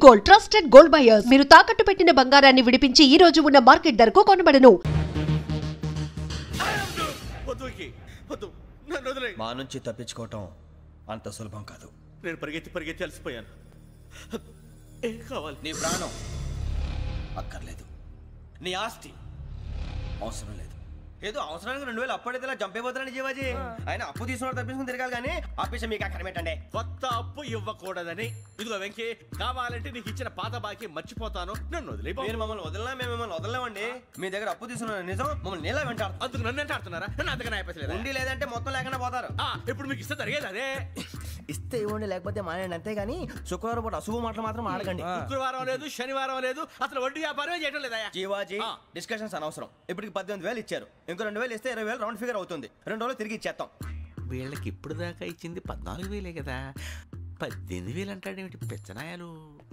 Gold trusted gold buyers మీరు తాకట్టు పెట్టిన బంగారాన్ని విడిపించి ఈ రోజు ఉన్న మార్కెట్ ధరకు కొనబడను. మా నుంచి తప్పించుకోవటం అంత సులభం కాదు. నేను పరిగెత్తి అలసిపోయాను. ఏం కావాలి? నీ ప్రాణం అక్కర్లేదు, నీ ఆస్తి అవసరం లేదు. ఏదో అవసరానికి 2000 అప్పటిలా చంపేపోతారని జీవాజీ. ఆయన అప్పు తీసుకున్న తప్పించుకుని తిరగాలి కానీ ఆపేసి మీకు అక్కడ పెట్టండి. కొత్త అప్పు ఇవ్వకూడదని. ఇదిగో వెంకీ, కావాలంటే నీకు ఇచ్చిన పాత బాకీ మర్చిపోతాను, నన్ను వదిలే. మీరు మమ్మల్ని వదిలినా మేము మిమ్మల్ని వదలలేమండి. మీ దగ్గర అప్పు తీసుకున్న నిజం మమ్మల్ని నీలా వెంటాడు. అందుకు నన్ను వెంటాడుతున్నారా? నన్ను అంతగా నాయపసలేదు. ఉండి లేదంటే మొత్తం లేకుండా పోతారు. ఇప్పుడు మీకు ఇస్తే జరిగేది అదే. ఇస్తే ఇవ్వండి, లేకపోతే మానేయండి, అంతేగాని శుక్రవారం పూట అశుభ మాటలు మాత్రం ఆడకండి. శుక్రవారం లేదు, శనివారం లేదు, అసలు వడ్డీ వ్యాపారమే చేయడం లేదా? జీవాజీ డిస్కషన్స్ అనవసరం. ఇప్పటికి 18,000 ఇచ్చారు, ఇంకో 2,000 ఇస్తే 20,000 రౌండ్ ఫిగర్ అవుతుంది. 2 రోజులు తిరిగి ఇచ్చేస్తాం. వీళ్ళకి ఇప్పుడు దాకా ఇచ్చింది 14,000 కదా, 18,000 అంటాడేమిటి పెచ్చనాయాలు?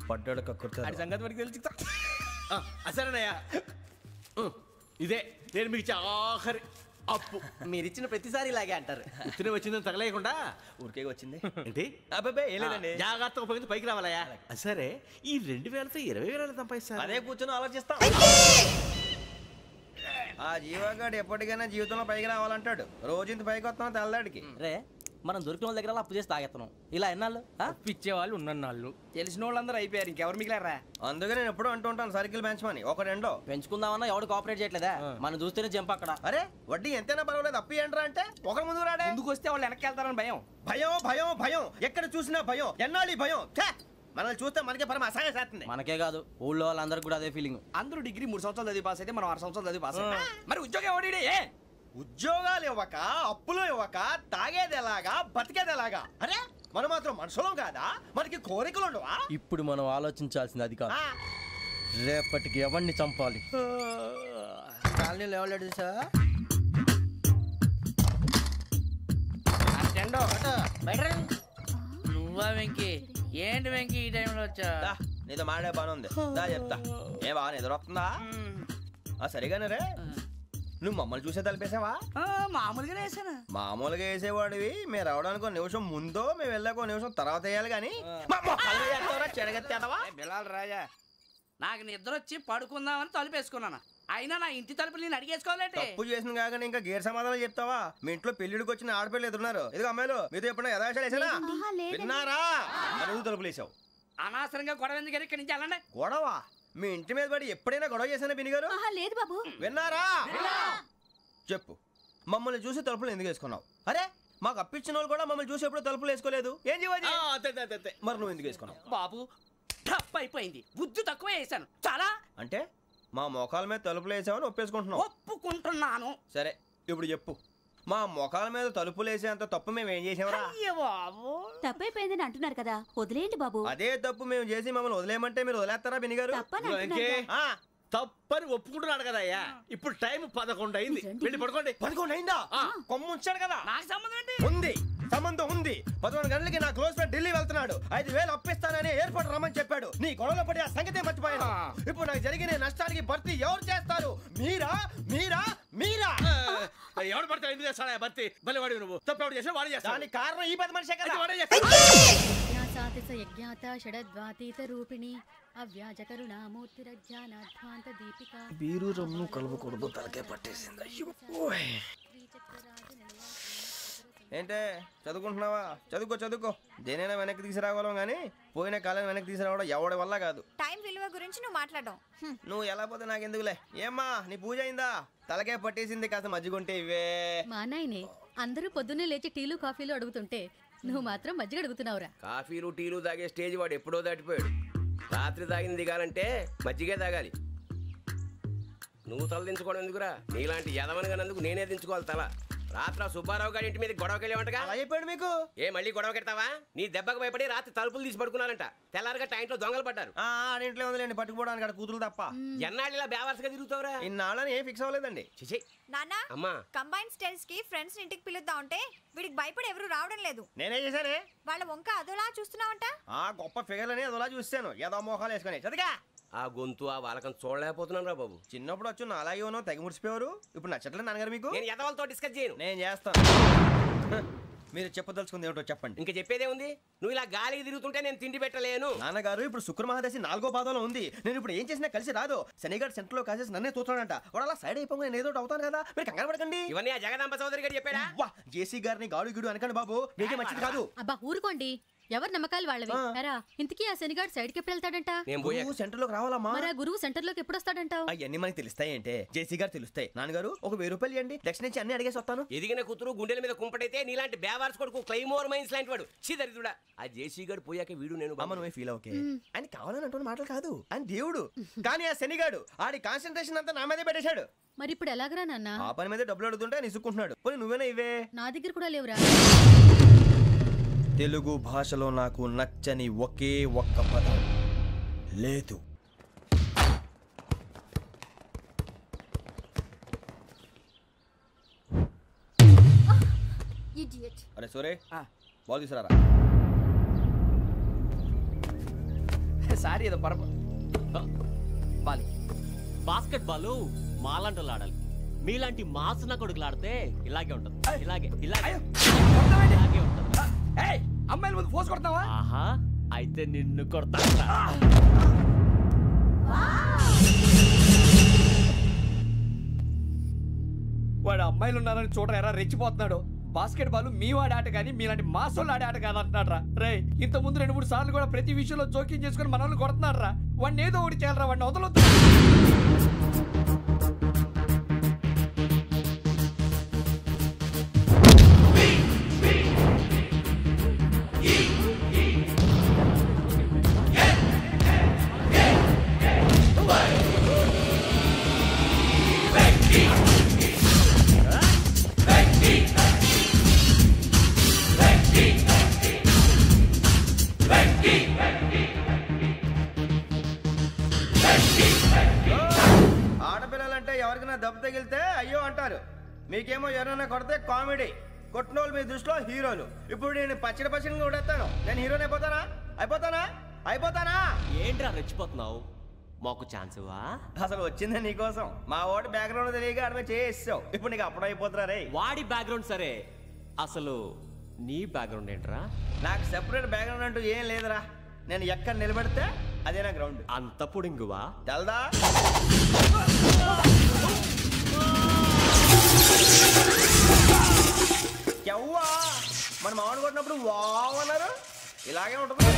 పడ్డాడు కక్కుర్తాడు. సంగతి వరకు తెలిసి అసలేనయ్యా, ఇదే నేను మీకు ఇచ్చే ఆఖరి అప్పు. మీరు ఇచ్చిన ప్రతిసారి ఇలాగే అంటారు. ఇతనే వచ్చిందని తగలేయకుండా ఊరికే వచ్చింది ఏంటి? అబ్బాయి ఏం లేదండి, జాగ్రత్తగా ఉపయోగించి పైకి రావాలయ్యా. సరే, ఈ 2,000తో 20,000 సంపాదిస్తారు. అదే కూర్చొని ఆలోచిస్తాం. ఆ జీవగాడు ఎప్పటికైనా జీవితంలో పైకి రావాలంటాడు. రోజు ఇంత పైకి వస్తాం తెల్లడికి. రే, మనం దొరికిన వాళ్ళ దగ్గర అప్పు చేసి తాగెత్తనం. ఇలా ఎన్నాళ్ళు పిచ్చే వాళ్ళు ఉన్నన్నాళ్ళు తెలిసిన వాళ్ళందరూ అయిపోయారు, ఇంకెవరు మిగిలారా? అందుకే నేను ఎప్పుడూ అంటూ ఉంటాను, సర్కిల్ బెంచ్ మని ఒక రెండో పెంచుకుందామన్నా ఎవడు కోఆపరేట్ చేయట్లేదా? మనం చూస్తేనే జంప్ అక్కడ. అరే వడ్డీ ఎంతైనా పర్వాలేదు, అప్పు ఏంట్రా అంటే ఒక ముందు రాడే. ముందుకు వస్తే వాళ్ళు వెనక్కి వెళ్తారని భయం. భయం భయం భయం, ఎక్కడ చూసినా భయం. ఎన్నాళ్ళు భయం? మనల్ని చూస్తే మనకే పరమ అసహాయం చేస్తుంది. మనకే కాదు, ఊళ్ళో వాళ్ళందరికీ కూడా అదే ఫీలింగ్. అందరూ డిగ్రీ 3 సంవత్సరాలు చదివి పాస్ అయితే మనం 6 సంవత్సరాలు చదివి పాస్ అయ్యాం. మరి ఉద్యోగం ఎవడి? ఉద్యోగాలు ఇవ్వక, అప్పులు ఇవ్వక, తాగేది ఎలాగా, బతికేది ఎలాగా? అరే మనం మాత్రం మనుషులం కాదా? మనకి కోరికలు ఉండవా? ఇప్పుడు మనం ఆలోచించాల్సింది అది కాదు, రేపటికి ఎవరిని చంపాలి. కాలనీలో ఎవరు సార్? నువ్వా వెంకీ? ఏంటి వెంకీ ఈ టైంలో వచ్చా? నీతో మాడే పని ఉంది, దా చెప్తా. ఏ బాగా నిద్రొస్తుందా? సరిగానే రే, నువ్వు మమ్మల్ని చూసే తలిపేసావా? మామూలుగానే వేసాను. మామూలుగా వేసేవాడివి. మేము రావడానికి 1 నిమిషం ముందో, మేము వెళ్ళాక 1 నిమిషం తర్వాత వేయాలి కానీ బిలాల్ రాజా, నాకు నిద్ర వచ్చి పడుకుందామని తలుపేసుకున్నాను. అయినా నా ఇంటి తలుపులు నేను అడిగేసుకోవాలంటే తప్పు చేసిన కాక ఇంకా గేర్ సమాధానం చెప్తావా? మీ ఇంట్లో పెళ్లిడికి వచ్చిన ఆడపిల్లలు ఎదురున్నారు. ఇదిగో అమ్మాయిలు, మీతో ఎప్పుడైనా యథాశాలు వేసానా? విన్నారా? తలుపులు వేసావు. అనవసరంగా గొడవ ఎందుకు? ఇక్కడి నుంచి వెళ్ళండి. గొడవ? మీ ఇంటి మీద పడి ఎప్పుడైనా గొడవ చేశానా బిని గారు? లేదు బాబు. విన్నారా? చెప్పు, మమ్మల్ని చూసి తలుపులు ఎందుకు వేసుకున్నావు? అరే మాకు అప్పించిన వాళ్ళు కూడా మమ్మల్ని చూసి ఎప్పుడు తలుపులు వేసుకోలేదు. ఏం చేయాలి? మరి నువ్వు ఎందుకు వేసుకున్నావు? బాబు టప్ అయిపోయింది, బుద్ధి తక్కువ వేసాను చాలా. అంటే మా మొఖాల మీద తలుపులు వేసామని ఒప్పేసుకుంటున్నావు? ఒప్పుకుంటున్నాను. సరే ఇప్పుడు చెప్పు, మా మొఖాల మీద తలుపులు వేసేంత తప్పు మేము ఏం చేసామరా? తప్పైపోయిందని అంటున్నారు కదా, వదిలేయండి బాబు. అదే తప్పు మేము చేసి మమ్మల్ని వదిలేయమంటే మీరు వదిలేస్తారా బిని గారు? తప్పని ఒప్పుకుంటున్నాడు కదా అయ్యా. ఇప్పుడు టైం 11 అయింది, వెళ్ళి పడుకోండి. 11 అయిందా? కొమ్ము ఉంచాడు కదా. నాకు సంబంధం ఏంటి? ఉంది, సంబంధం ఉంది. 11 గంటలకి నా క్లోజ్ ఫ్రెండ్ ఢిల్లీ వెళ్తున్నాడు. 5,000 అప్పిస్తానని ఎయిర్పోర్ట్ రమ్మని చెప్పాడు. నీ గొడవలో పడి ఆ సంగతే మర్చిపోయాను. ఇప్పుడు నాకు జరిగిన నష్టానికి భర్తీ ఎవరు చేస్తారు? మీరా మీరా మీరా? ఎవడు పడితే ఎందుకు చేస్తాడా భర్తీ? మళ్ళీ వాడి నువ్వు తప్పు ఎవడు చేసా వాడు చేస్తా. దానికి కారణం ఈ 10 మనిషే కదా. వాడే బీరు రమ్ము కలుపుకూడదు, తలకే పట్టేసింది. ఏంటే చదువుకుంటున్నావా? చదువుకో. దేనైనా వెనక్కి తీసుకురావాలం కానీ పోయిన కాలం వెనక్కి తీసుకురావడం ఎవడి వల్ల కాదు. టైం విలువ గురించి నువ్వు మాట్లాడడం. నువ్వు ఎలా పోతే నాకు ఎందుకులే. ఏమ్మా నీ పూజ అయిందా? తలకే పట్టేసింది, కాస్త మజ్జిగుంటే ఇవే. మా నాయనే అందరూ పొద్దున్నే లేచి టీలు కాఫీలు అడుగుతుంటే నువ్వు మాత్రం మజ్జిగ అడుగుతున్నావురా. కాఫీలు టీలు తాగే స్టేజ్ వాడు ఎప్పుడో దాటిపోయాడు. రాత్రి తాగింది దిగాలంటే మజ్జిగే తాగాలి. నువ్వు తల దించుకోవడం ఎందుకురా? నీలాంటి యదవనగానందుకు నేనే దించుకోవాలి తల. రాత్రి సుబ్బారావు గారి ఇంటి మీద గొడవకి వెళ్ళేవంటగా. అయిపోయాడు మీకు. ఏ మళ్ళీ గొడవ కెడతావా? నీ దెబ్బకు భయపడి రాత్రి తలుపులు తీసి పడుకున్నారంట. తెల్లారగా టైంట్లో దొంగలు పడ్డారు. ఆడింట్లో ఉందిలేండి, పట్టుకుపోవడానికి అక్కడ కూతురు తప్ప. ఎన్నాళ్ళు ఇలా బేవర్స్గా తిరుగుతావురా? ఇన్నాళ్ళని ఏం ఫిక్స్ అవ్వలేదండి. నాన్న, అమ్మా కంబైన్ స్టైల్స్ కి ఫ్రెండ్స్ ఇంటికి పిలుద్దాం అంటే వీడికి భయపడి ఎవరు రావడం లేదు. నేనే చేశానే. వాళ్ళ వంక అదోలా చూస్తున్నావంట. గొప్ప ఫిగర్ అని అదోలా చూస్తాను, ఏదో మోహాలు వేసుకొని. చదిగా ఆ గొంతు ఆ వాలకం చూడలేకపోతున్నాను రా బాబు. చిన్నప్పుడు వచ్చి నా అలాగే ఉన్నావు, తెగ ముడిచిపోయారు. ఇప్పుడు నచ్చట్లేదు నాన్నగారు మీకు? నేను యదవలతో డిస్కస్ చేయను. నేను చేస్తాను. మీరు చెప్పదలుచుకుంది ఏమిటో చెప్పండి. ఇంకా చెప్పేదే ఉంది. నువ్వు ఇలా గాలికి తిరుగుతుంటే నేను తిండి పెట్టలేను. నాన్నగారు ఇప్పుడు శుక్ర మహాదశి 4వ పాదంలో ఉంది. నేను ఇప్పుడు ఏం చేసినా కలిసి రాదు. శనిగారు సెంటర్ లో కాసేసి నన్నే చూస్తాడంట. వాడు అలా సైడ్ అయిపోయి నేను ఏదో అవుతాను కదా, మీరు కంగారు పడకండి. ఇవన్నీ ఆ జగదాంబ చౌదరి గారు చెప్పాడా? జేసీ గారిని గాడు గిడు అనకండి బాబు, మీకే మంచిది కాదు. అబ్బా ఊరుకోండి, ఎవరి నమ్మకాలు వాళ్ళవి. ఎరా ఇంతకీ ఆ శనిగాడు సైడ్కి ఎప్పుడు వెళ్తాడంట? గురువు సెంటర్ లోకి రావాలమ్మా. మరి ఆ గురువు సెంటర్ లోకి ఎప్పుడు వస్తాడంటావు? అవన్నీ మనకి తెలుస్తాయి అంటే జేసీ గారు తెలుస్తాయి. నాన్నగారు ఒక 1000 రూపాయలు ఇవ్వండి, దక్షిణ నుంచి అన్ని అడిగేసి వస్తాను. ఎదిగిన కూతురు గుండెల మీద కుంపటైతే నీలాంటి బేవార్స్ కొడుకు క్లైమోర్ మైన్స్ లాంటి వాడు దరిద్రుడా. ఆ జేసీ గారు పోయాక వీడు నేను అమ్మ నువ్వే ఫీల్ ఓకే. ఆయన కావాలని అంటున్న మాటలు కాదు, ఆయన దేవుడు. కానీ ఆ శనిగాడు ఆడి కాన్సన్ట్రేషన్ అంతా నా మీదే పెట్టేశాడు. మరి ఇప్పుడు ఎలాగరా నాన్న? ఆ పని మీద డబ్బులు అడుగుతుంటే నిసుకుంటున్నాడు. పోనీ నువ్వేనా ఇవే? నా దగ్గర కూడా లేవురా. తెలుగు భాషలో నాకు నచ్చని ఒకే ఒక్క పదం లేదు. అరే సోరే బాల్ తీసుకురారా. సారీ ఏదో పరప బాలి. బాస్కెట్ బాల్ మాలాంటి ఆడాలి. మీలాంటి మాసున కొడుకులు ఆడితే ఇలాగే ఉంటుంది. ఇలాగే ఇలాగే ఇలాగే ఉంటుంది. అమ్మాయిల ముందు ఫోర్స్ కొడతావా? ఆహా, అయితే నిన్ను కొడతా. వాడు అమ్మాయిలు ఉన్నారని చూడరా ఎరా రెచ్చిపోతున్నాడు. బాస్కెట్ బాల్ మీ వాడి ఆట కానీ మీలాంటి మాసోళ్ళు ఆడే ఆట కాదంటున్నాడు రా. రే ఇంత ముందు 2-3 సార్లు కూడా ప్రతి విషయంలో జోక్యం చేసుకుని మన వాళ్ళు కొడుతున్నాడు రా. వాడిని ఏదో ఒకటి చేయాలరా, వాడిని వదలొద్దు. ఆడపిల్లలంటే ఎవరికైనా దెబ్బ తగిలితే అయ్యో అంటారు, మీకేమో ఎవరైనా కొడితే కామెడీ. కొట్టిన వాళ్ళు మీ దృష్టిలో హీరోలు. ఇప్పుడు నేను పచ్చడిగా కొడేస్తాను, నేను హీరోని అయిపోతానా? ఏంట్రా రెచ్చిపోతున్నావు? మాకు ఛాన్స్ ఇవ్వా? అసలు వచ్చిందే నీకోసం. మా వాడి బ్యాక్గ్రౌండ్ తెలియక ఆడమే చేసావు. ఇప్పుడు నీకు అప్పుడు అయిపోతున్నా రే. వాడి బ్యాక్గ్రౌండ్ సరే, అసలు నీ బ్యాక్గ్రౌండ్ ఏంట్రా? నాకు సెపరేట్ బ్యాక్గ్రౌండ్ అంటూ ఏం లేదురా. నేను ఎక్కడ నిలబడితే అదే నా గ్రౌండ్. అంత పుడింగువా? తెల్దా? ఎవ్వా మన మామిడి కొట్టినప్పుడు వావ్ అన్నారు, ఇలాగే ఉంటుంది.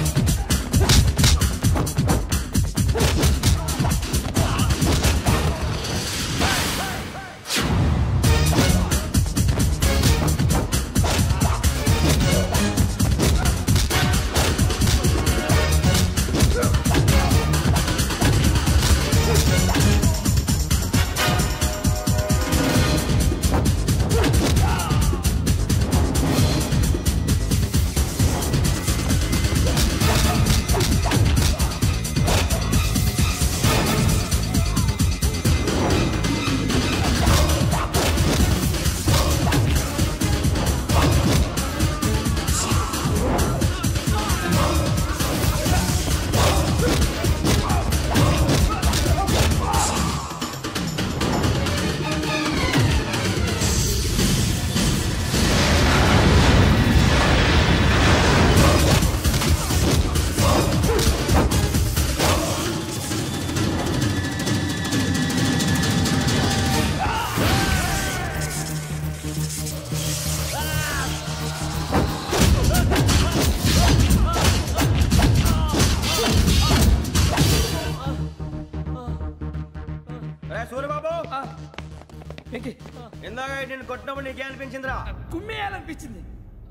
ఇందాక నేను కొట్టినప్పుడు నీకే అనిపించిందిరా? కుమ్మేయాలనిపించింది.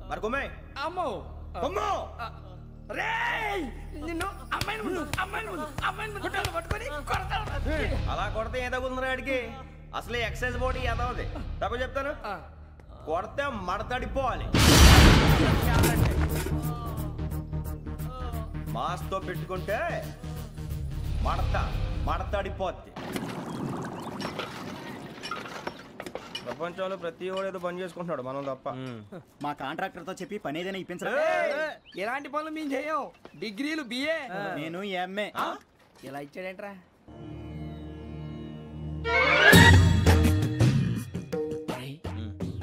మరి కుమ్మే. అమ్మో కుమ్మో. నిన్ను అమ్మాయిని పట్టుకొని అలా కొడితే ఏ తగ్గుతుందిరా ఆడికి? అసలే ఎక్సైజ్ బాడీ ఏదవుది. తక్కువ చెప్తాను, కొడితే మడతడిపోవాలి. మాస్తో పెట్టుకుంటే మడతడిపోద్ది. ప్రపంచంలో ప్రతి వాడు ఏదో పని చేసుకుంటున్నాడు, మనం తప్ప. మా కాంట్రాక్టర్ తో చెప్పి పని ఏదైనా ఇప్పించరా? ఎలాంటి పనులు మేము చేయం. డిగ్రీలు బిఏ, నేను ఎంఏ. ఇలా ఇచ్చాడేంట్రా?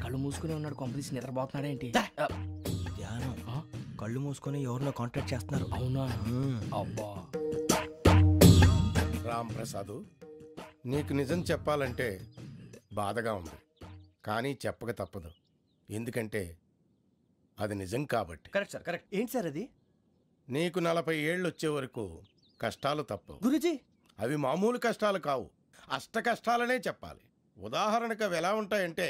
కళ్ళు మూసుకునే ఉన్నాడు, కొంపదీసి నిద్రపోతున్నాడేంటి? కళ్ళు మూసుకొని ఎవరినో కాంటాక్ట్ చేస్తున్నారు. అవునా? అబ్బా రామ్ ప్రసాద్, నీకు నిజం చెప్పాలంటే బాధగా ఉంది, కానీ చెప్పక తప్పదు. ఎందుకంటే అది నిజం కాబట్టి. Correct sir, correct. ఏంటి సార్ అది? నీకు 40 ఏళ్ళు వచ్చే వరకు కష్టాలు తప్పవు గురూజీ. అవి మామూలు కష్టాలు కావు, అష్ట కష్టాలనే చెప్పాలి. ఉదాహరణకు అవి ఎలా ఉంటాయంటే,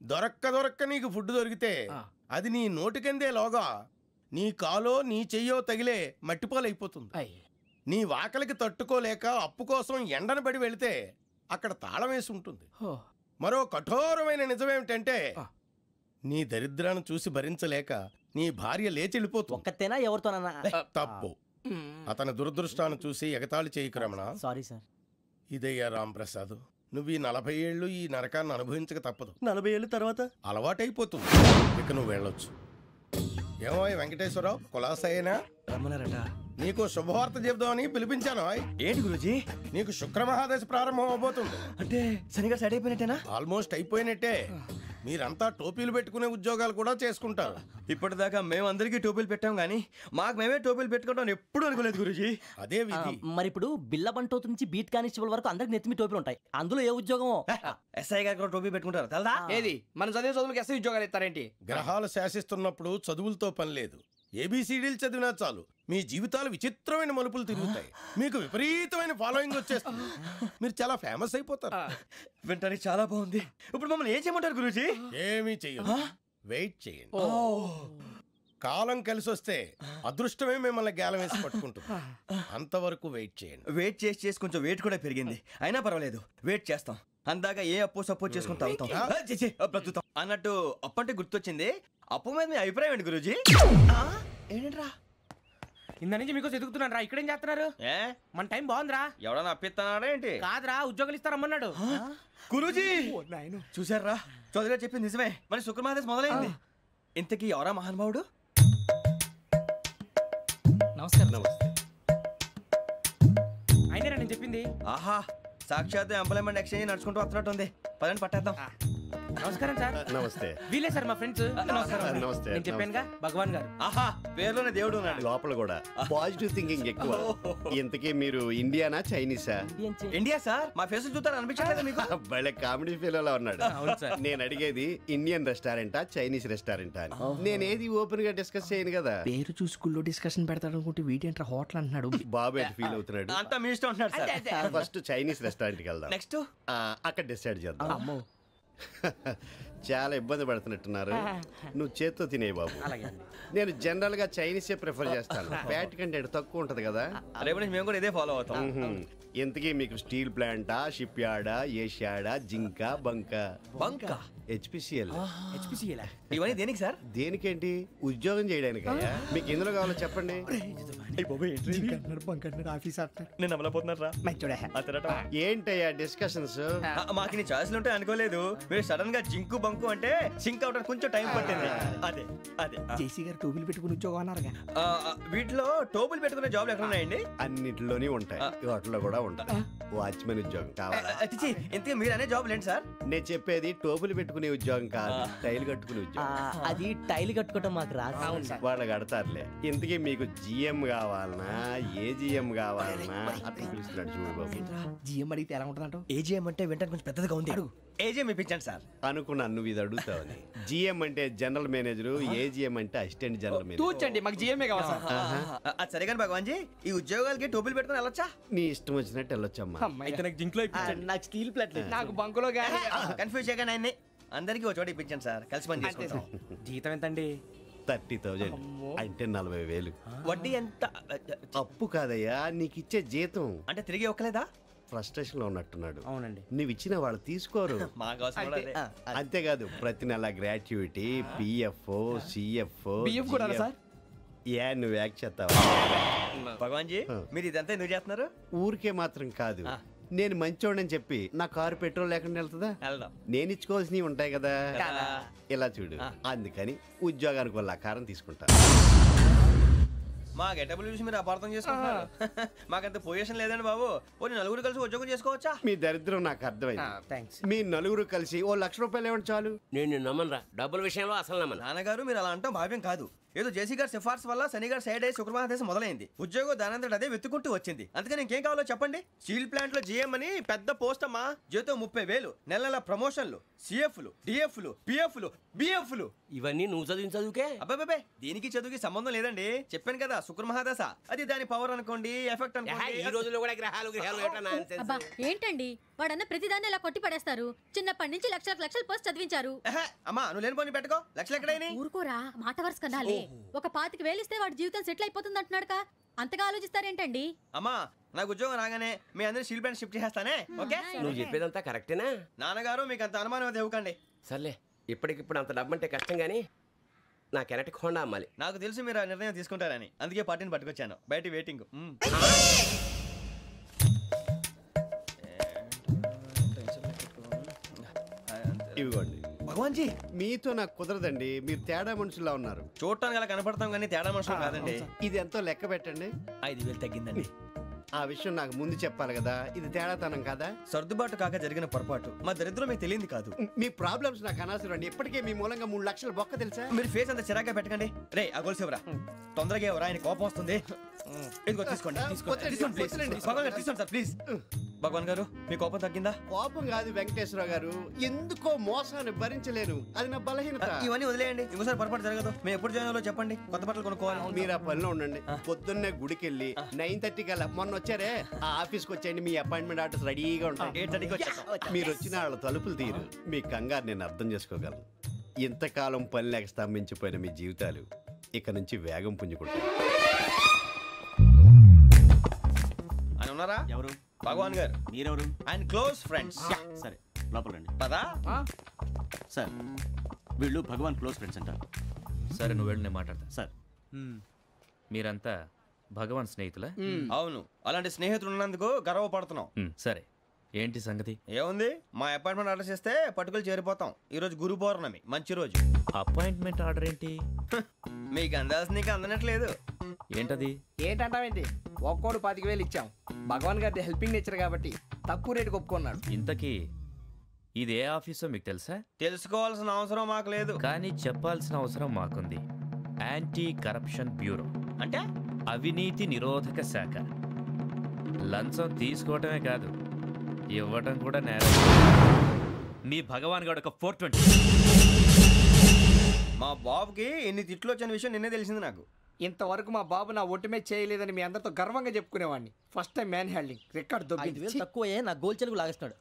దొరక్క నీకు ఫుడ్ దొరికితే అది నీ నోటికందే లోగా నీ కాలో నీ చెయ్యో తగిలే మట్టిపాలైపోతుంది. నీ వాకలికి తట్టుకోలేక అప్పు కోసం ఎండను పడి వెళితే అక్కడ తాళం వేసి ఉంటుంది. మరో కఠోరమైన నిజమేమిటంటే, నీ దరిద్రాన్ని చూసి భరించలేక నీ భార్య లేచి వెళ్ళిపోతుంది. ఒక్కతేనా ఎవరితోనన్నా? తప్పు. అతని దురదృష్టాన్ని చూసి ఎగతాళి చేయకు రమణ. Sorry sir. ఇదయ్యా రాంప్రసాద్, నువ్వు ఈ 40 ఏళ్ళు ఈ నరకాన్ని అనుభవించక తప్పదు. 40 ఏళ్ళ తర్వాత అలవాటైపోతుంది. ఇక నువ్వు వెళ్ళొచ్చు. ఏమో వెంకటేశ్వరరావు, కులాసైనా రమ్మన్నారట. నీకు శుభవార్త చెబుదామని పిలిపించాను. ఏంటి గురూజీ? నీకు శుక్రమహాదశ ప్రారంభం అవబోతుంది. అంటే శనిగా సెట్ అయిపోయినట్టేనా? ఆల్మోస్ట్ అయిపోయినట్టే. మీరంతా టోపీలు పెట్టుకునే ఉద్యోగాలు కూడా చేసుకుంటారు. ఇప్పటిదాకా మేమందరికీ టోపీలు పెట్టాం కానీ మాకు మేమే టోపీలు పెట్టుకుంటాం ఎప్పుడు అనుకోలేదు గురూజీ. అదే విధి. మరి ఇప్పుడు బిల్ల బంటోతు నుంచి బీట్ కానిస్టేబుల్ వరకు అందరికి నెత్తిమి టోపీలు ఉంటాయి. అందులో ఏ ఉద్యోగమో? ఎస్ఐ గారు కూడా టోపీ పెట్టుకుంటారు తెలదా? ఏది మన చదువులకు ఎస్ఐ ఉద్యోగాలు ఇస్తారేంటి? గ్రహాలు శాసిస్తున్నప్పుడు చదువులతో పని లేదు. ఏబిసిడీలు చదివినా చాలు మీ జీవితాలు విచిత్రమైన మలుపులు తిరుగుతాయి. మీకు విపరీతమైన ఫాలోయింగ్ వచ్చేస్తుంది. మీరు చాలా ఫేమస్ అయిపోతారు. వింటానికి చాలా బాగుంది. ఇప్పుడు మమ్మల్ని ఏం చేయమంటారు గురూజీ? ఏమీ చెయ్యదు, వెయిట్ చేయండి. కాలం కలిసి వస్తే అదృష్టమే మిమ్మల్ని గేలం వేసి పట్టుకుంటుంది. అంతవరకు వెయిట్ చేయండి. వెయిట్ చేసి కొంచెం వెయిట్ కూడా పెరిగింది. అయినా పర్వాలేదు, వెయిట్ చేస్తాం. అందాక ఏ అప్పు సపోర్ట్ చేసుకుని తాగుతాం, బ్రతుకుతాం అన్నట్టు. అప్పు అంటే గుర్తొచ్చింది, అప్పు మీద మీ అభిప్రాయం ఏంటి గురూజీ? ఏంటరా ఇంత నుంచి మీకు ఎదుగుతున్నాను రా. ఇక్కడేం చేస్తున్నారు? మన టైం బాగుందిరా. ఎవడన్నా అప్పిస్తున్నాడా ఏంటి? కాదురా, ఉద్యోగాలు ఇస్తారమ్మన్నాడు గురూజీ. చూసారా, చౌదరిగా చెప్పింది నిజమే. మరి శుక్రమహాదేశ్ మొదలైంది. ఇంతకీ ఎవరా మహానుభావుడు? నమస్కారం. నమస్తే. అయినా నేను చెప్పింది. ఆహా, సాక్షాత్ ఎంప్లాయ్మెంట్ ఎక్స్చేంజ్ నడుచుకుంటూ వస్తున్నట్టు ఉంది. పదండి పట్టేద్దాం. నమస్కారం సార్. నమస్తే. వీలే సార్ మా ఫ్రెండ్స్. నమస్తే. నేను చెప్పానుగా భగవాన్ గారు. ఆహా, పేరులోనే దేవుడు ఉన్నాడు. లోపల కూడా పాజిటివ్ థింకింగ్ ఎక్కువ. ఇంతకీ మీరు ఇండియానా చైనీసా? India sir. మా ఫేస్ చూస్తారు అనిపించలేదు మీకు? భలే కామెడీ ఫీల్ ఉన్నాడు. నేను అడిగేది ఇండియన్ రెస్టారెంటా చైనీస్ రెస్టారెంటా అని. నేనేది ఓపెన్ గా డిస్కస్ చేయను కదా. పేరు చూసుకుల్లో డిస్కషన్ పెడతాడు అనుకుంటే వీటేంట్రా హోటల్ అంటున్నాడు. బాబు ఎట్ ఫీల్ అవుతున్నాడు? అంతా మీ ఇష్టం ఉంటున్నాడు సార్. ఫస్ట్ చైనీస్ రెస్టారెంట్ కి వెళ్దాం. నెక్స్ట్ అక్కడ డిసైడ్ చేద్దాం. చాలా ఇబ్బంది పడుతున్నట్టున్నారు. నువ్వు చేత్తో తినే బాబు. నేను జనరల్ గా చైనీసే ప్రిఫర్ చేస్తాను. ఫ్యాట్ కంటెంట్ తక్కువ ఉంటది కదా. రేపు నుంచి మేము కూడా ఇదే ఫాలో అవుతాం. ఇంతకీ మీకు స్టీల్ ప్లాంటా, షిప్ యార్డా, ఏషియాడా, జింక, బంక, హెచ్పిసిఎల్. ఇవన్నీ దేనికి సార్? దేనికేంటి? ఉద్యోగం చేయడానికి. మీకు ఎందులో కావాలో చెప్పండి. ఏంటయ్యా డిస్కషన్స్? మాకు నీ ఛాయిస్లు ఉంటాయి అనుకోలేదు. మీరు సడన్ గా జింకు బంకు అంటే సింక్ అవడానికి కొంచెం టైం పట్టింది. అదే అదే జేసీ గారు టోపీలు పెట్టుకుని ఉద్యోగం అన్నారుగా. వీటిలో టోపులు పెట్టుకునే జాబ్లు ఎక్కడ ఉన్నాయండి? అన్నిటిలోనే ఉంటాయి, వాటిలో కూడా ఉంటాయి. వాచ్మెన్ ఉద్యోగం కావాలా? ఇంతకీ మీరు అనే జాబ్ ఏంటి సార్? నేను చెప్పేది టోపులు పెట్టుకునే ఉద్యోగం కాదు, టైల్ కట్టుకునే ఉద్యోగం. అది టైల్ కట్టుకోవటం మాకు రాదు. వాళ్ళు కడతారులే. ఇంతకీ మీకు జిఎం కావాలనా, ఏ జిఎం కావాలనా? అట్లా పిలుస్తున్నాడు చూడు బాబు. జిఎం అడిగితే ఎలా ఉంటుందంట? ఏజిఎం అంటే వెంటనే కొంచెం పెద్దదిగా ఉంది. ఏజిఎం ఇప్పించండి సార్. అనుకున్నాను నువ్వు ఇది అడుగుతావని. జిఎం అంటే జనరల్ మేనేజర్, ఏజిఎం అంటే అసిస్టెంట్ జనరల్ మేనేజర్. తూచండి, మాకు జిఎంఏ కావాలి సార్. అది సరే కానీ భగవాన్ జీ, ఈ ఉద్యోగాలకి టోపులు పెట్టుకుని వెళ్ళొచ్చా? నీ ఇష్టం వచ్చినట్టు వెళ్ళొచ్చమ్మా. అయితే నాకు జింక్ లో నాకు స్టీల్ ప్లేట్, నాకు బంకులో గానీ. కన్ఫ్యూజ్ చేయగానే ఆయన్ని అందరికీ ఒక చోట ఇప్పించండి సార్. కలిసి పని చేసుకుంటాం. జీతం ఎంతండి? 30,000 అంటే 40,000. వడ్డీ ఎంత? అప్పు కాదయ్యా, నీకు ఇచ్చే జీతం. అంటే తిరిగి ఒక్కలేదా? ఫ్రస్ట్రేషన్ లో ఉన్నట్టున్నాడు. అవునండి. నువ్వు ఇచ్చిన వాళ్ళు తీసుకోరు. అంతేకాదు ప్రతి నెల గ్రాట్యుటీ, పిఎఫ్, సిఎఫ్ కూడా సార్. ఏ నువ్వు యాక్ట్ చేస్తావా? భగవాన్ జీ, మీరు ఇదంతా ఎందుకు చేస్తున్నారు? ఊరికే మాత్రం కాదు, నేను మంచోడని చెప్పి నా కారు పెట్రోల్ లేకుండా వెళ్తుందా? నేను ఇచ్చుకోవాల్సినవి ఉంటాయి కదా. ఇలా చూడు, అందుకని ఉద్యోగానికి వాళ్ళ ఆకారం తీసుకుంటా. మా గెటబుల్ చూసి మీరు అపార్థం చేసుకుంటున్నారు. మాకంత పొజిషన్ లేదండి బాబు. పోనీ నలుగురు కలిసి ఉద్యోగం చేసుకోవచ్చా? మీ దరిద్రం నాకు అర్థమైంది. మీ నలుగురు కలిసి 1,00,000 రూపాయలు ఇవ్వండి చాలు. నేను నమ్మనరా, డబ్బుల విషయంలో అసలు నమ్మను. నాన్నగారు మీరు అలా అంటాం భావ్యం కాదు. ఏదో జేసీ గారి సిఫార్సు వల్ల శని గారు సైడ్ అయ్యి శుక్రమహాదేశం మొదలైంది. ఉద్యోగం దానంతటి అదే వెతుకుంటూ వచ్చింది. అందుకని ఇంకేం కావాలో చెప్పండి. స్టీల్ ప్లాంట్ లో జీఎం అని పెద్ద పోస్ట్ అమ్మా. జీతం 30,000, నెల నెల ప్రమోషన్లు, సిఎఫ్లు, డిఎఫ్లు, పిఎఫ్లు, బిఎఫ్లు. ఇవన్నీ నువ్వు చదివిన చదువుకే? అబ్బాబే దీనికి చదువుకి సంబంధం లేదండి. చెప్పాను కదా శుక్రమహాదశ, అది దాని పవర్ అనుకోండి, ఎఫెక్ట్ అనుకోండి. ఈ రోజుల్లో కూడా గ్రహాలు అబ్బా ఏంటండి వాడన్న ప్రతిదాన్ని ఇలా కొట్టి పడేస్తారు. చిన్నప్పటి నుంచి లక్షలు పోస్ట్ చదివించారు. అమ్మా నువ్వు లేని పోనీ పెట్టుకో. లక్షలు ఎక్కడైనా ఊరుకోరా, మాట వరుస కదాలే. ఒక 25,000 ఇస్తే వాడి జీవితం సెటిల్ అయిపోతుంది అంటున్నాడుగా, అంతగా ఆలోచిస్తారేంటండి? అమ్మా నాకు ఉద్యోగం రాగానే మీ అందరూ స్టీల్ ప్లాంట్ షిఫ్ట్ చేస్తానే. ఓకే నువ్వు చెప్పేదంతా కరెక్టేనా? నాన్నగారు మీకు అంత అనుమానం అయితే ఇవ్వకండి. సర్లే, ఇప్పటికిప్పుడు అంత డబ్బు అంటే కష్టం కానీ నా కెనటిక్ హోండా అమ్మాలి. నాకు తెలుసు మీరు ఆ నిర్ణయం తీసుకుంటారని, అందుకే పార్టీని పట్టుకొచ్చాను. బయట వెయిటింగ్. ఇవ్వండి. భగవాన్ జీ మీతో నాకు కుదరదండి, మీరు తేడా మనుషుల్లా ఉన్నారు. చూడటానికి అలా కనపడతాం కానీ తేడా మనుషులు కాదండి. ఇది ఎంతో లెక్క పెట్టండి. 5,000 తగ్గిందండి. ఆ విషయం నాకు ముందు చెప్పాలి కదా, ఇది తేడాతనం కదా. సర్దుబాటు కాక జరిగిన పొరపాటు, మా దరిద్రం మీకు తెలియదు కాదు. మీ ప్రాబ్లమ్స్ నాకు అనవసరం అండి. ఇప్పటికే మీ మూలంగా 3 లక్షల బొక్క తెలుసా. మీరు ఫేస్ అంత చిరాగ్గా పెట్టకండి. రే ఆ గొలుసేవరా, తొందరగా ఎవరా, ఆయన కోపం వస్తుంది. ఇదిగో తీసుకోండి. తీసుకోండి సార్ ప్లీజ్. భగవాన్ గారు మీ కోపం తగ్గిందా? కోపం కాదు వెంకటేశ్వరరావు గారు, ఎందుకో మోసాన్ని భరించలేను, అది నా బలహీనత. ఇవన్నీ వదిలేయండి, ఇంకోసారి పొరపాటు జరగదు. మేము ఎప్పుడు జాయిన్ అవ్వాలో చెప్పండి, కొత్త బట్టలు కొనుక్కోవాలి. మీరు ఆ పనిలో ఉండండి. పొద్దున్నే గుడికి వెళ్ళి 9:30 కల్లా, మొన్న వచ్చారే ఆ ఆఫీస్కి వచ్చేయండి. మీ అపాయింట్మెంట్ ఆర్డర్స్ రెడీగా ఉంటాయి. 8:30 మీరు వచ్చిన వాళ్ళ తలుపులు తీరు. మీ కంగారు నేను అర్థం చేసుకోగలను. ఇంతకాలం పని లేక స్తంభించిపోయిన మీ జీవితాలు ఇక నుంచి వేగం పుంజుకుంటాయి. ఆయన ఉన్నారా? ఎవరు? భగవాన్ గారు. మీరెవరు? ఆయన క్లోజ్ ఫ్రెండ్స్. సరే లోపల రండి. పదా సార్ వీళ్ళు భగవాన్ క్లోజ్ ఫ్రెండ్స్ అంటారు. సరే నువ్వు వెళ్ళి నేను మాట్లాడతా. సార్ మీరంతా భగవాన్ స్నేహితులా? అవును, అలాంటి స్నేహితులు ఉన్నందుకు గర్వపడుతున్నాం. సరే ఏంటి సంగతి? ఏముంది, మా అపాయింట్మెంట్ ఆర్డర్ చేస్తే పట్టుకులు చేరిపోతాం. ఈ రోజు గురు పౌర్ణమి, మంచి రోజు. అపాయింట్మెంట్ ఆర్డర్ ఏంటి? మీకు అందాల్సిన నీకు అందనట్లేదు. ఏంటది? ఏంటంటావేంటి? ఒక్కోడు 25,000 ఇచ్చాం. భగవాన్ గారి హెల్పింగ్ నేచర్ కాబట్టి తక్కువ రేటుకి ఒప్పుకున్నాడు. ఇంతకీ ఇది ఏ ఆఫీసో మీకు తెలుసా? తెలుసుకోవాల్సిన అవసరం మాకు లేదు, కానీ చెప్పాల్సిన అవసరం మాకుంది. యాంటీ కరప్షన్ బ్యూరో అంటే అవినీతి నిరోధక శాఖ. లంచం తీసుకోవటమే కాదు, ఇవ్వటం కూడా నేరం. మీ భగవాన్ గారు ఒక 420. మా బాబుకి ఎన్ని తిట్లు వచ్చిన విషయం నిన్నే తెలిసింది నాకు. ఇంతవరకు మా బాబు నా ఒట్టుమే చేయలేదని మీ అందరితో గర్వంగా చెప్పుకునేవాడిని. ఫస్ట్ టైం మ్యాన్ హ్యాండింగ్ రికార్డ్ దొబ్బింది. తక్కువ నా గోల్ చెలుగు లాగేస్తున్నాడు.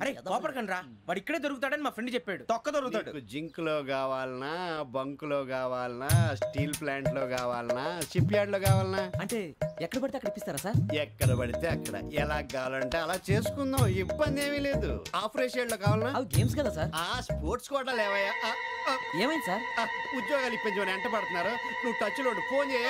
అరే కోపడకండి రా, వాడు ఇక్కడే దొరుకుతాడని మా ఫ్రెండ్ చెప్పాడు. తొక్క దొరుకుతాడు. జింక్ లో కావాలనా, బంక్ లో కావాలనా, స్టీల్ ప్లాంట్ లో కావాలనా, షిప్ యార్డ్ లో కావాలనా? అంటే ఎక్కడ పడితే అక్కడ ఇప్పిస్తారా సార్? ఎక్కడ పడితే అక్కడ, ఎలా కావాలంటే అలా చేసుకుందాం, ఇబ్బంది ఏమీ లేదు. ఆపరేషన్ లో కావాలనా? అవి గేమ్స్ కదా సార్. స్పోర్ట్స్ కోటా లేవయ్యా. ఏమైంది సార్? ఉద్యోగాలు ఇప్పించమని ఎంట పడుతున్నారు. నువ్వు టచ్ లో ఫోన్ చేయ.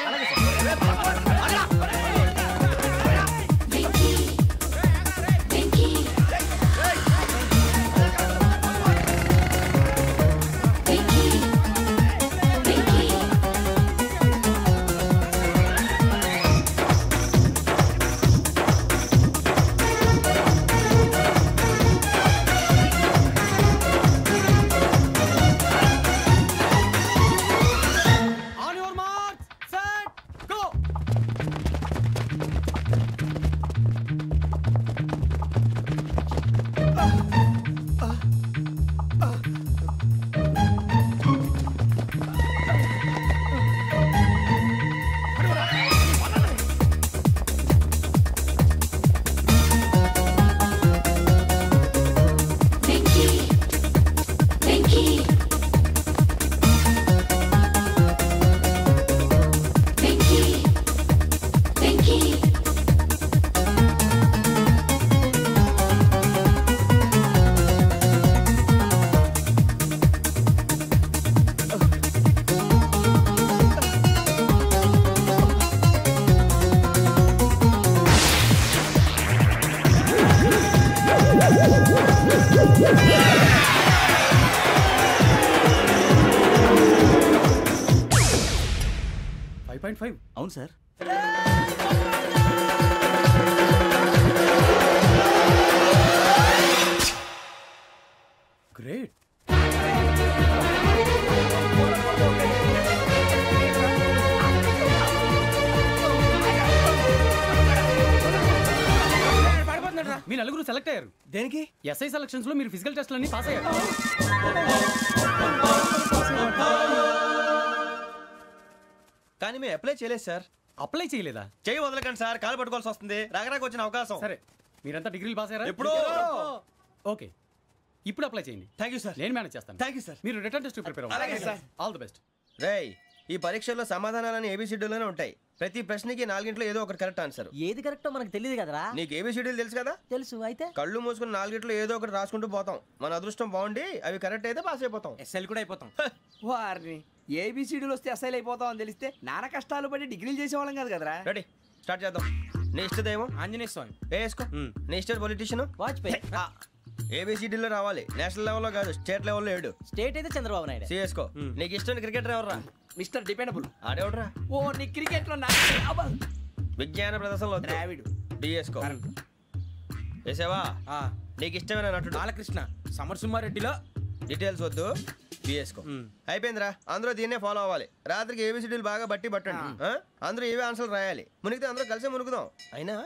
అవును సార్. గ్రేట్. మీ నలుగురు సెలెక్ట్ అయ్యారు. దేనికి? ఎస్ఐ సెలక్షన్స్ లో మీరు ఫిజికల్ టెస్ట్లన్నీ పాస్ అయ్యారు. కానీ మేము అప్లై చేయలేదు సార్. అప్లై చేయలేదా? చేయి వదలకండి సార్, కాలు పట్టుకోవాల్సి వస్తుంది. రాగరాకు వచ్చిన అవకాశం. సరే, మీరంతా డిగ్రీలు పాస్ అయ్యారా? ఎప్పుడో. ఓకే, ఇప్పుడు అప్లై చేయండి. Thank you sir. నేను మేనేజ్ చేస్తాను. Thank you sir. మీరు రిటర్న్ టెస్ట్ ప్రిపేర్ అవ్వండి. అలాగే సార్. All the best. రేయ్, ఈ పరీక్షల్లో సమాధానాలని ఏబిసిడీలోనే ఉంటాయి. ప్రతి ప్రశ్నకి 4 ఏదో ఒకటి కరెక్ట్ ఆన్సర్. ఏది కరెక్టో మనకు తెలియదు కదరా. నీకు ఏబిసిడీలు తెలుసు కదా? తెలుసు. అయితే కళ్ళు మూసుకుని 4 ఏదో ఒకటి రాసుకుంటూ పోతాం. మన అదృష్టం బాగుండి అవి కరెక్ట్ అయితే పాస్ అయిపోతాం. ఎస్ఎల్ కూడా అయిపోతాం. వారిని ఏబిసిడీలు వస్తే అసైల్ అయిపోతాం అని తెలిస్తే నాన్న కష్టాలు పడి డిగ్రీలు చేసేవాళ్ళం కాదు కదరా. రెడీ, స్టార్ట్ చేద్దాం. నీ ఇష్టదేమో ఆంజనేయ స్వామి. వేసుకో. నీ ఇష్ట పొలిటీషియన్ వాజ్పేయి. ఏబిసిడీలో రావాలి. నేషనల్ లెవెల్లో కాదు, స్టేట్ లెవెల్లో 7. స్టేట్ అయితే చంద్రబాబు నాయుడు. సిఎస్కో. నీకు ఇష్టం క్రికెటర్ ఎవర్రా? Mister dependable. ఆడేవడరా? ఓ నీ క్రికెట్ లో విజ్ఞాన ప్రదర్శనలో ద్రావిడు. డిఎస్కో. వేసావా? నీకు ఇష్టమైన నటుడు? బాలకృష్ణ. సమర్ సుమారెడ్డిలో డీటెయిల్స్ వద్దు, బిఎస్కో. అయిపోయిందిరా. అందరూ దీన్నే ఫాలో అవ్వాలి. రాత్రికి ఏబిసిడీలు బాగా బట్టి పట్టండి. అందరూ ఏవే ఆన్సర్లు రాయాలి. మునిగితే అందరూ కలిసి మునుగుదాం. అయినా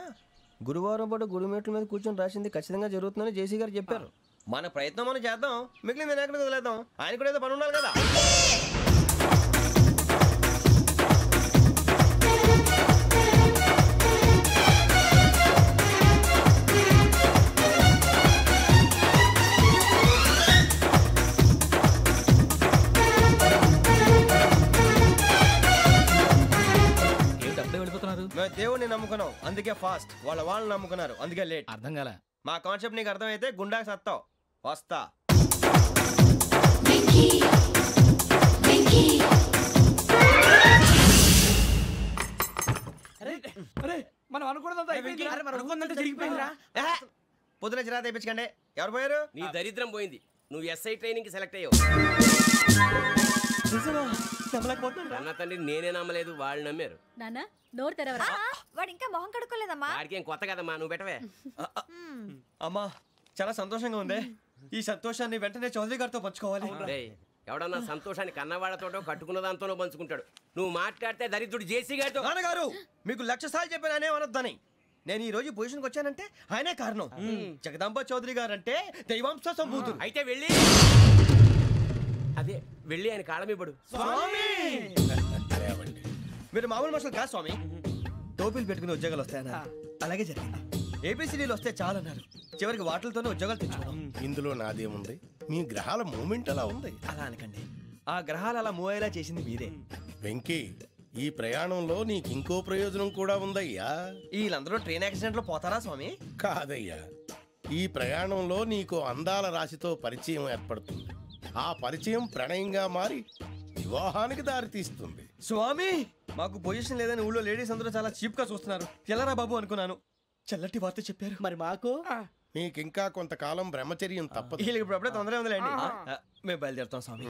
గురువారం పాటు గురుమేట్ల మీద కూర్చొని రాసింది ఖచ్చితంగా జరుగుతుందని జేసీ గారు చెప్పారు. మన ప్రయత్నం మనం చేద్దాం, మిగిలింది ఎక్కడికి వదిలేద్దాం. ఆయన కూడా ఏదో పని ఉండాలి కదా. మేము దేవుడిని నమ్ముకున్నాం, అందుకే ఫాస్ట్. వాళ్ళు నమ్ముకున్నారు, అందుకే లేట్. అర్థం కాల. మా కాన్సెప్ట్ నీకు అర్థమైతే గుండాకి సత్తావు. వస్తా. మనం అనుకున్నదంతా జరిగిపోయిందిరా. పొద్దున చిరా తెప్పించకండి. ఎవరు పోయారు? నీ దరిద్రం పోయింది. నువ్వు ఎస్ఐ ట్రైనింగ్ సెలెక్ట్ అయ్యావు. అన్న తండ్రి నేనే నమ్మలేదు, వాళ్ళు నమ్మారు. నాన్న నోరు తెరవరా. వాడు ఇంకా మొహం కడుక్కోలేదమ్మా. వాడికి ఏం కొత్త కదమ్మా, నువ్వు పెట్టవే. అమ్మా, చాలా సంతోషంగా ఉంది. ఈ సంతోషాన్ని వెంటనే చౌదరి గారితో పంచుకోవాలి. ఎవడన్నా సంతోషాన్ని కన్నవాడతోటో కట్టుకున్న దాంతోనో పంచుకుంటాడు. నువ్వు మాట్లాడితే దరిద్రుడు జేసీ గారితో. నాన్నగారు, మీకు 1,00,000 సార్లు చెప్పానే అనొద్దని. నేను ఈ రోజు పొజిషన్కి వచ్చానంటే ఆయనే కారణం. జగదాంబ చౌదరి గారు అంటే దైవాంశ సంభూతుడు. అయితే వెళ్ళి అదే వెళ్ళి ఆయన కాళ్ళమివ్వడు. మీరు మామూలు మనుషులు కాదు స్వామి. టోపీలు పెట్టుకుని ఉద్యోగాలు వస్తాయన్నా, అలాగే జరిగింది. ఏబిసిడీలు వస్తే చాలన్నారు. చివరికి వాటిలతోనే ఉద్యోగాలు తెచ్చుకున్నాం. ఇందులో నాదేముంది? మీ గ్రహాల మూమెంట్ అలా ఉంది. అలా అనకండి, ఆ గ్రహాలు అలా మూవ్ అయ్యేలా చేసింది మీరే. వెంకీ, ఈ ప్రయాణంలో నీకు ఇంకో ప్రయోజనం కూడా ఉందయ్యా. వీళ్ళందరూ ట్రైన్ యాక్సిడెంట్ లో పోతారా స్వామి? కాదయ్యా, ఈ ప్రయాణంలో నీకు అందాల రాశితో పరిచయం ఏర్పడుతుంది. ఆ పరిచయం ప్రణయంగా మారి వివాహానికి దారితీస్తుంది. స్వామి, మాకు పొజిషన్ లేదని ఊళ్ళో లేడీస్ అందరూ చాలా చీప్ గా చూస్తున్నారు. ఎలారా బాబు అనుకున్నాను. చల్లటి వార్త చెప్పారు. మరి మాకు నీకింకా కొంతకాలం బ్రహ్మచర్యం తప్పదు. వీళ్ళకి ఇప్పుడు అప్పుడే తొందరగా ఉందిలేండి. మేము బయలుదేరుతాం స్వామి.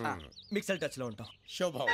మిక్సల్ టచ్ లో ఉంటాం. శుభం.